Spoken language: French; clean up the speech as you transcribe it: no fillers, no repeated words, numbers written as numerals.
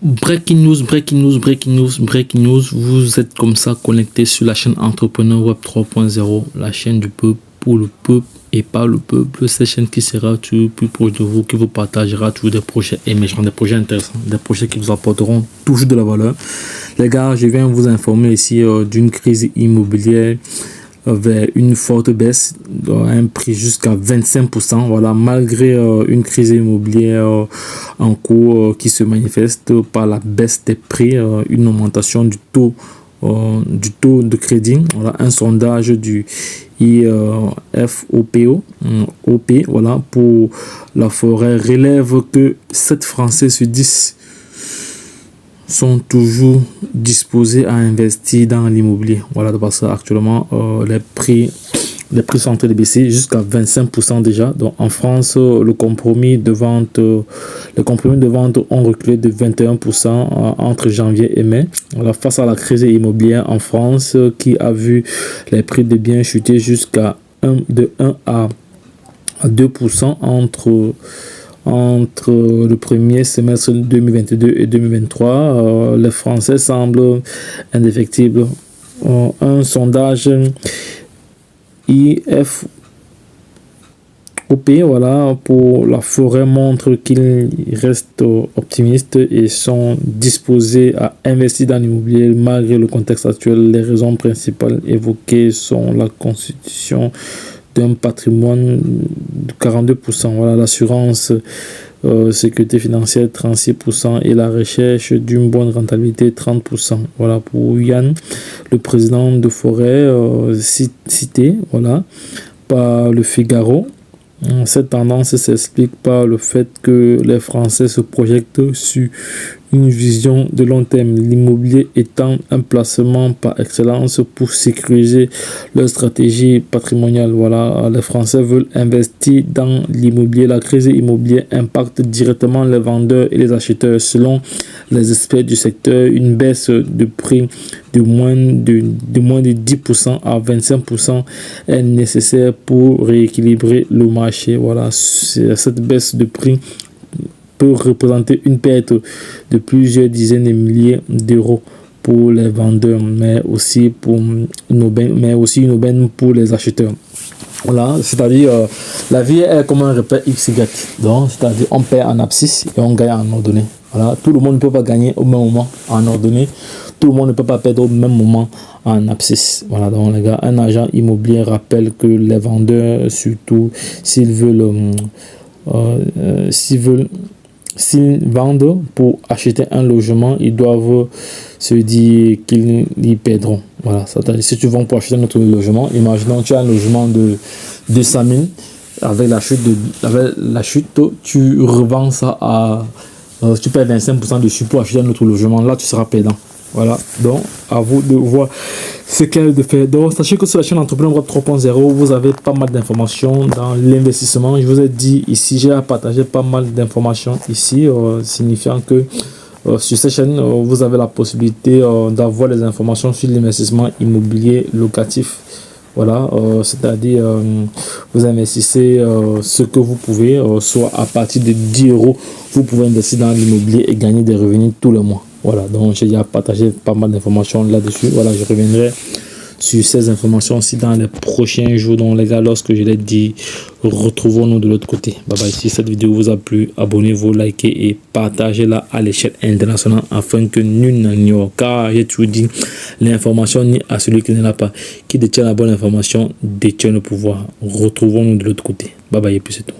Breaking news, breaking news, breaking news, breaking news. Vous êtes comme ça connecté sur la chaîne Entrepreneur Web 3.0, la chaîne du peuple, pour le peuple et par le peuple. Cette chaîne qui sera toujours plus proche de vous, qui vous partagera toujours des projets émergents, des projets intéressants, des projets qui vous apporteront toujours de la valeur. Les gars, je viens vous informer ici d'une crise immobilière vers une forte baisse, un prix jusqu'à 25%, voilà, malgré une crise immobilière en cours qui se manifeste par la baisse des prix, une augmentation du taux de crédit. Voilà, un sondage du IFOPO voilà, pour la forêt relève que 7 Français sur 10 sont toujours disposés à investir dans l'immobilier. Voilà, parce qu'actuellement, les prix sont en train de baisser jusqu'à 25% déjà. Donc en France, les compromis de vente ont reculé de 21% entre janvier et mai. Voilà, face à la crise immobilière en France qui a vu les prix des biens chuter jusqu'à de 1 à 2% entre le premier semestre 2022 et 2023, les Français semblent indéfectibles. Un sondage IFOP voilà, pour la forêt montre qu'ils restent optimistes et sont disposés à investir dans l'immobilier malgré le contexte actuel. Les raisons principales évoquées sont la constitution d'un patrimoine de 42%, voilà, l'assurance sécurité financière 36% et la recherche d'une bonne rentabilité 30%. Voilà, pour Yann, le président de Forêt, cité voilà, par le Figaro. Cette tendance s'explique par le fait que les Français se projettent sur une vision de long terme, l'immobilier étant un placement par excellence pour sécuriser leur stratégie patrimoniale. Voilà, les Français veulent investir dans l'immobilier. La crise immobilière impacte directement les vendeurs et les acheteurs. Selon les experts du secteur, une baisse de prix de moins de 10% à 25% est nécessaire pour rééquilibrer le marché. Voilà, cette baisse de prix peut représenter une perte de plusieurs dizaines de milliers d'euros pour les vendeurs, mais aussi une aubaine pour les acheteurs. Voilà, c'est-à-dire la vie est comme un repère XY. Donc, c'est-à-dire on perd en abscisse et on gagne en ordonnée. Voilà, tout le monde ne peut pas gagner au même moment en ordonnée. Tout le monde ne peut pas perdre au même moment en abscisse. Voilà, donc les gars, un agent immobilier rappelle que les vendeurs, surtout s'ils vendent pour acheter un logement, ils doivent se dire qu'ils y perdront. Voilà, c'est-à-dire si tu vends pour acheter notre logement, imaginons tu as un logement de 200 000, avec la chute, tu revends ça à... tu payes 25% dessus pour acheter un autre logement, là tu seras perdant. Voilà, donc à vous de voir ce qu'elle de faire. Donc sachez que sur la chaîne Entrepreneur Web 3.0, vous avez pas mal d'informations dans l'investissement. Je vous ai dit ici, j'ai partagé pas mal d'informations ici, signifiant que sur cette chaîne, vous avez la possibilité d'avoir des informations sur l'investissement immobilier locatif. Voilà, c'est-à-dire vous investissez ce que vous pouvez, soit à partir de 10 euros, vous pouvez investir dans l'immobilier et gagner des revenus tous les mois. Voilà, donc j'ai déjà partagé pas mal d'informations là-dessus. Voilà, je reviendrai sur ces informations aussi dans les prochains jours. Donc les gars, lorsque je l'ai dit, retrouvons-nous de l'autre côté. Bye bye. Si cette vidéo vous a plu, abonnez-vous, likez et partagez-la à l'échelle internationale afin que nul n'ignore. Car j'ai toujours dit, l'information n'est à celui qui ne l'a pas. Qui détient la bonne information détient le pouvoir. Retrouvons-nous de l'autre côté. Bye bye et puis c'est tout.